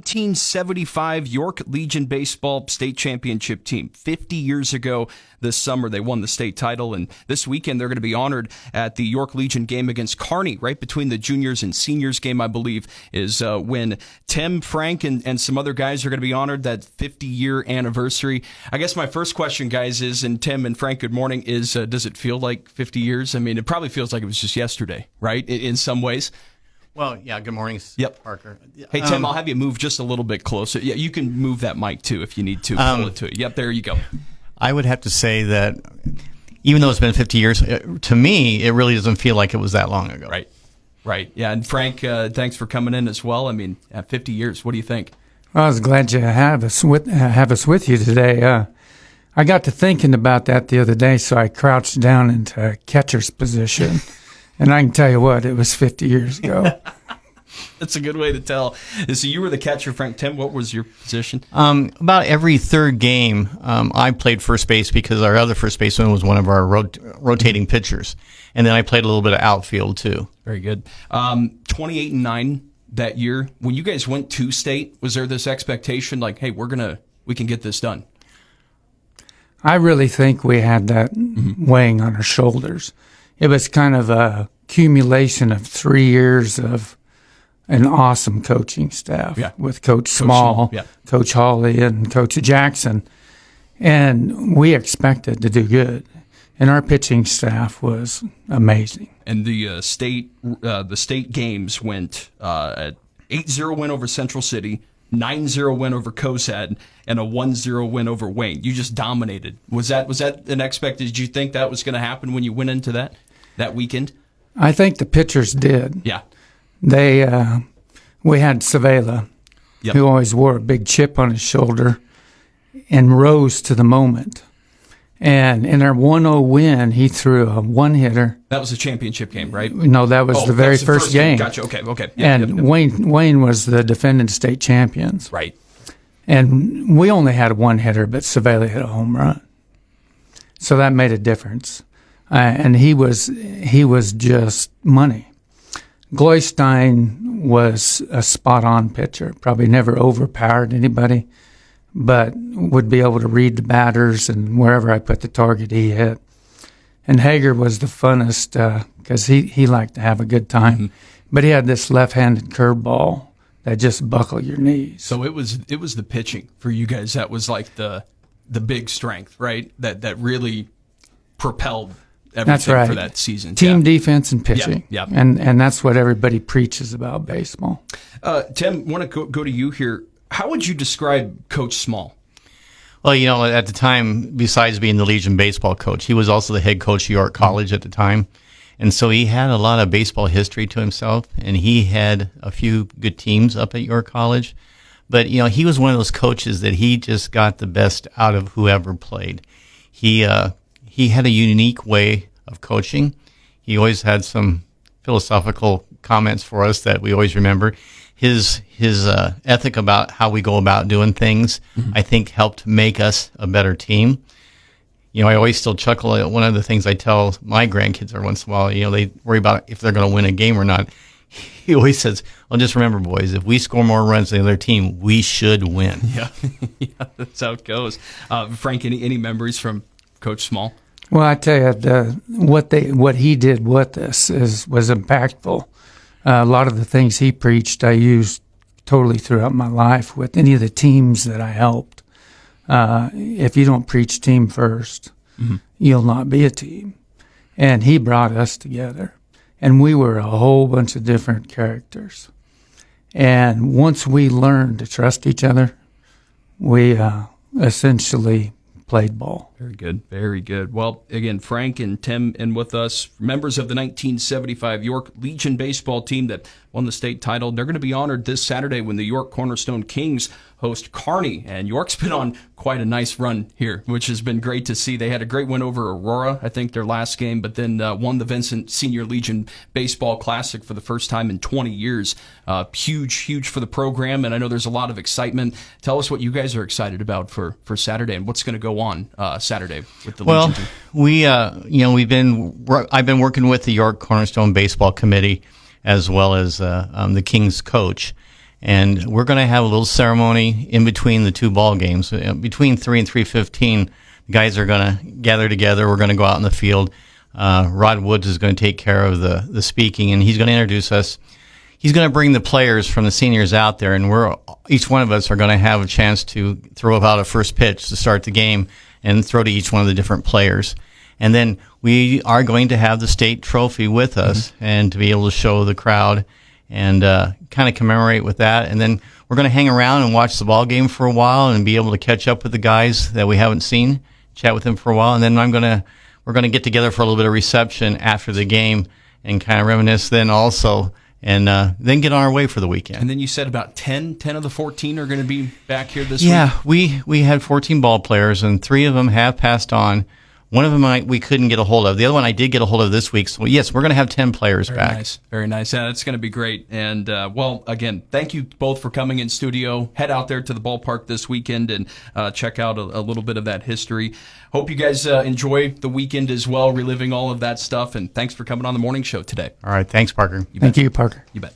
1975 York Legion Baseball State Championship team. 50 years ago this summer, they won the state title, and this weekend they're going to be honored at the York Legion game against Kearney, right between the juniors and seniors game, I believe, is when Tim, Frank, and some other guys are going to be honored, that 50-year anniversary. I guess my first question, guys, is, and Tim and Frank, good morning, is does it feel like 50 years? I mean, it probably feels like it was just yesterday, right, in some ways? Well, yeah, good morning, yep. Parker. Hey, Tim, I'll have you move just a little bit closer. Yeah, you can move that mic, too, if you need to. Pull it to it. Yep, there you go. I would have to say that even though it's been 50 years, to me, it really doesn't feel like it was that long ago. Right. Yeah, and Frank, thanks for coming in as well. I mean, at 50 years, what do you think? Well, I was glad you have us with you today. I got to thinking about that the other day, so I crouched down into catcher's position. And I can tell you what, it was 50 years ago. That's a good way to tell. So you were the catcher, Frank. Tim, what was your position? About every third game, I played first base because our other first baseman was one of our rotating pitchers. And then I played a little bit of outfield, too. Very good. 28-9 that year. When you guys went to state, was there this expectation like, hey, we can get this done? I really think we had that weighing on our shoulders. It was kind of a accumulation of 3 years of an awesome coaching staff with Coach Small, Coach Hawley, and Coach Jackson. And we expected to do good. And our pitching staff was amazing. And the state games went at 8-0 win over Central City, 9-0 win over Cozad, and a 1-0 win over Wayne. You just dominated. Was that an expected? Did you think that was going to happen when you went into that weekend? I think the pitchers did. Yeah. We had Savela, who always wore a big chip on his shoulder and rose to the moment. And in our 1-0 win, he threw a one-hitter. That was a championship game, right? No, that was the very first game. Gotcha. Okay. Wayne was the defending state champions. Right. And we only had a one-hitter, but Savela hit a home run. So that made a difference. And he was just money. Gloystein was a spot-on pitcher. Probably never overpowered anybody, but would be able to read the batters, and wherever I put the target, he hit. And Hager was the funnest because he liked to have a good time. Mm-hmm. But he had this left-handed curveball that just buckled your knees. So it was the pitching for you guys that was like the big strength, right? That really propelled everything for that season. Team defense and pitching. Yeah. And that's what everybody preaches about baseball. Tim, want to go to you here. How would you describe Coach Small? Well, at the time, besides being the Legion baseball coach, he was also the head coach of York College at the time. And so he had a lot of baseball history to himself, and he had a few good teams up at York College. But, he was one of those coaches that he just got the best out of whoever played. He had a unique way of coaching. He always had some philosophical comments for us that we always remember. His ethic about how we go about doing things, I think, helped make us a better team. I always still chuckle at one of the things I tell my grandkids every once in a while. They worry about if they're going to win a game or not. He always says, well, just remember, boys, if we score more runs than the other team, we should win. Yeah, that's how it goes. Frank, any memories from Coach Small? Well, I tell you, what he did with us was impactful. A lot of the things he preached I used totally throughout my life with any of the teams that I helped. If you don't preach team first, you'll not be a team. And he brought us together. And we were a whole bunch of different characters. And once we learned to trust each other, we essentially played ball. Very good, very good. Well, again, Frank and Tim in with us, members of the 1975 York Legion baseball team that won the state title. They're going to be honored this Saturday when the York Cornerstone Kings host Kearney. And York's been on quite a nice run here, which has been great to see. They had a great win over Aurora, I think, their last game, but then won the Vincent Senior Legion Baseball Classic for the first time in 20 years. Huge for the program, and I know there's a lot of excitement. Tell us what you guys are excited about for Saturday and what's going to go on Saturday with the Legion team. I've been working with the York Cornerstone Baseball Committee as well as the Kings coach. And we're going to have a little ceremony in between the two ball games. Between 3 and 3:15, the guys are going to gather together. We're going to go out in the field. Rod Woods is going to take care of the speaking, and he's going to introduce us. He's going to bring the players from the seniors out there, and each one of us are going to have a chance to throw out a first pitch to start the game and throw to each one of the different players. And then we are going to have the state trophy with us and to be able to show the crowd and kind of commemorate with that. And then we're going to hang around and watch the ball game for a while and be able to catch up with the guys that we haven't seen, chat with them for a while. And then we're going to get together for a little bit of reception after the game and kind of reminisce then also, and then get on our way for the weekend. And then you said about 10 of the 14 are going to be back here this week? Yeah, we had 14 ball players, and 3 of them have passed on. One of them we couldn't get a hold of. The other one I did get a hold of this week. So, yes, we're going to have 10 players Very back. Nice. Very nice. Yeah, that's going to be great. And, well, again, thank you both for coming in studio. Head out there to the ballpark this weekend and check out a little bit of that history. Hope you guys enjoy the weekend as well, reliving all of that stuff. And thanks for coming on the morning show today. All right. Thanks, Parker. Thank you, Parker. You bet.